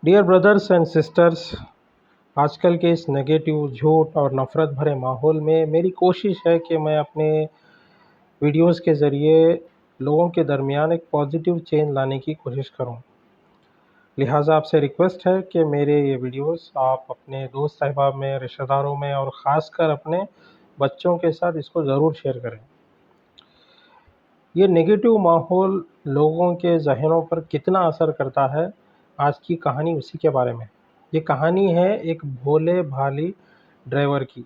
Dear brothers and sisters, आजकल के इस नेगेटिव, झूठ और नफ़रत भरे माहौल में मेरी कोशिश है कि मैं अपने वीडियोस के ज़रिए लोगों के दरमियान एक पॉजिटिव चेंज लाने की कोशिश करूं। लिहाजा आपसे रिक्वेस्ट है कि मेरे ये वीडियोस आप अपने दोस्त अहबाब में, रिश्तेदारों में और ख़ासकर अपने बच्चों के साथ इसको ज़रूर शेयर करें। ये नेगेटिव माहौल लोगों के ज़हनों पर कितना असर करता है, आज की कहानी उसी के बारे में। ये कहानी है एक भोले-भाली ड्राइवर की,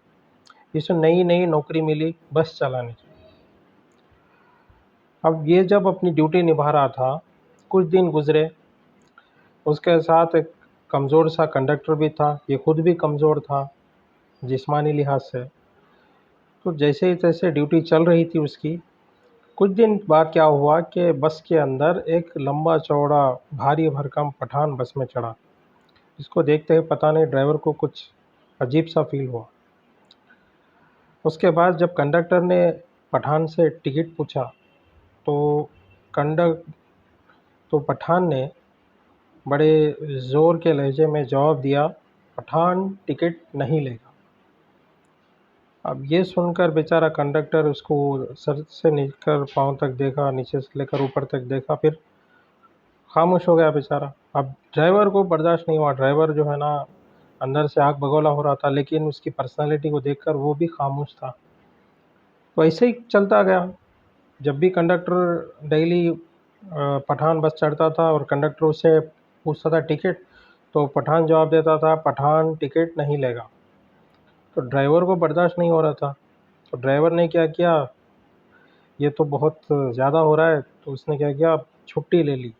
जिसे नई-नई नौकरी मिली बस चलाने की। अब ये जब अपनी ड्यूटी निभा रहा था, कुछ दिन गुज़रे, उसके साथ एक कमज़ोर सा कंडक्टर भी था, ये खुद भी कमज़ोर था जिस्मानी लिहाज से। तो जैसे ही तैसे ड्यूटी चल रही थी उसकी, कुछ दिन बाद क्या हुआ कि बस के अंदर एक लंबा-चौड़ा, भारी भरकम पठान बस में चढ़ा। इसको देखते ही पता नहीं ड्राइवर को कुछ अजीब-सा फ़ील हुआ। उसके बाद जब कंडक्टर ने पठान से टिकट पूछा, तो कंडक तो पठान ने बड़े ज़ोर के लहजे में जवाब दिया, "पठान टिकट नहीं लेगा।" अब ये सुनकर बेचारा कंडक्टर उसको सर से लेकर पाँव तक देखा, नीचे से लेकर ऊपर तक देखा, फिर खामोश हो गया बेचारा। अब ड्राइवर को बर्दाश्त नहीं हुआ। ड्राइवर जो है ना, अंदर से आग बगोला हो रहा था, लेकिन उसकी पर्सनैलिटी को देखकर वो भी खामोश था। तो ऐसे ही चलता गया। जब भी कंडक्टर डेली पठान बस चढ़ता था और कंडक्टर उससे पूछता था टिकट, तो पठान जवाब देता था, "पठान टिकट नहीं लेगा।" तो ड्राइवर को बर्दाश्त नहीं हो रहा था। तो ड्राइवर ने क्या किया, ये तो बहुत ज़्यादा हो रहा है, तो उसने क्या किया, छुट्टी ले ली।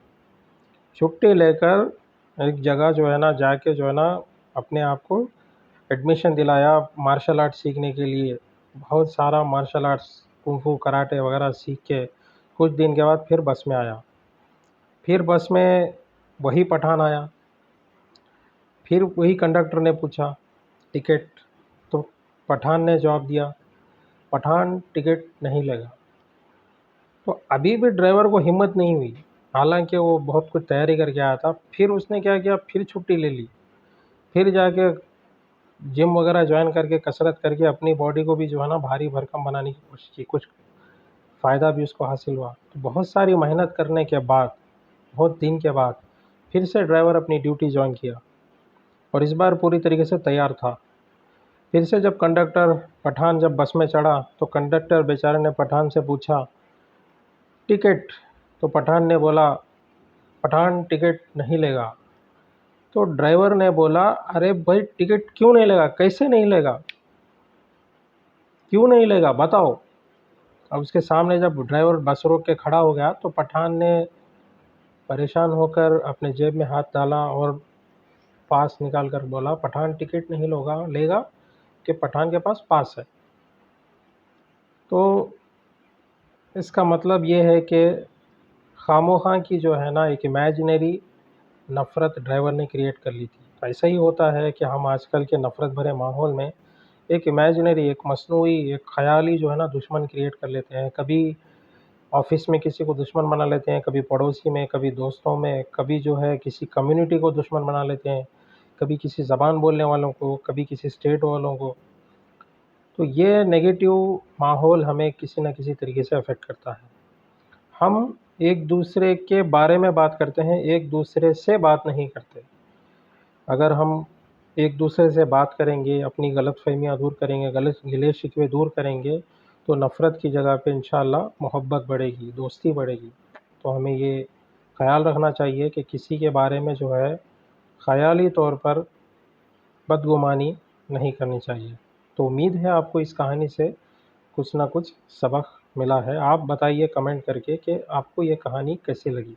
छुट्टी लेकर एक जगह जो है ना, जाके जो है ना, अपने आप को एडमिशन दिलाया मार्शल आर्ट सीखने के लिए। बहुत सारा मार्शल आर्ट्स, कुंग-फू, कराटे वगैरह सीख के कुछ दिन के बाद फिर बस में आया। फिर बस में वही पठान आया। फिर वही कंडक्टर ने पूछा टिकट, तो पठान ने जवाब दिया, "पठान टिकट नहीं लेगा।" तो अभी भी ड्राइवर को हिम्मत नहीं हुई, हालाँकि वो बहुत कुछ तैयारी करके आया था। फिर उसने क्या किया, फिर छुट्टी ले ली। फिर जाके जिम वगैरह जॉइन करके, कसरत करके अपनी बॉडी को भी जो है ना भारी भरकम बनाने की कोशिश की। कुछ फ़ायदा भी उसको हासिल हुआ। तो बहुत सारी मेहनत करने के बाद, बहुत दिन के बाद, फिर से ड्राइवर अपनी ड्यूटी जॉइन किया और इस बार पूरी तरीके से तैयार था। फिर से जब पठान जब बस में चढ़ा, तो कंडक्टर बेचारे ने पठान से पूछा, "टिकट?" तो पठान ने बोला, "पठान टिकट नहीं लेगा।" तो ड्राइवर ने बोला, "अरे भाई, टिकट क्यों नहीं लेगा? कैसे नहीं लेगा? क्यों नहीं लेगा? बताओ।" अब उसके सामने जब ड्राइवर बस रोक के खड़ा हो गया, तो पठान ने परेशान होकर अपने जेब में हाथ डाला और पास निकाल कर बोला, "पठान टिकट नहीं लोगा लेगा कि पठान के पास पास है।" तो इसका मतलब ये है कि खामोखा की जो है ना एक इमेजिनरी नफ़रत ड्राइवर ने क्रिएट कर ली थी। ऐसा ही होता है कि हम आजकल के नफ़रत भरे माहौल में एक इमेजिनरी, एक मस्नूई, एक ख़याली जो है ना दुश्मन क्रिएट कर लेते हैं। कभी ऑफ़िस में किसी को दुश्मन बना लेते हैं, कभी पड़ोसी में, कभी दोस्तों में, कभी जो है किसी कम्युनिटी को दुश्मन बना लेते हैं, कभी किसी ज़बान बोलने वालों को, कभी किसी स्टेट वालों को। तो ये नेगेटिव माहौल हमें किसी न किसी तरीके से अफ़ेक्ट करता है। हम एक-दूसरे के बारे में बात करते हैं, एक-दूसरे से बात नहीं करते। अगर हम एक-दूसरे से बात करेंगे, अपनी गलतफ़हमियाँ दूर करेंगे, गलत गिले-शिकवे दूर करेंगे, तो नफ़रत की जगह पे इंशाअल्लाह मोहब्बत बढ़ेगी, दोस्ती बढ़ेगी। तो हमें ये ख़याल रखना चाहिए कि किसी के बारे में जो है ख़याली तौर पर बदगुमानी नहीं करनी चाहिए। तो उम्मीद है आपको इस कहानी से कुछ न कुछ सबक मिला है। आप बताइए कमेंट करके कि आपको ये कहानी कैसी लगी?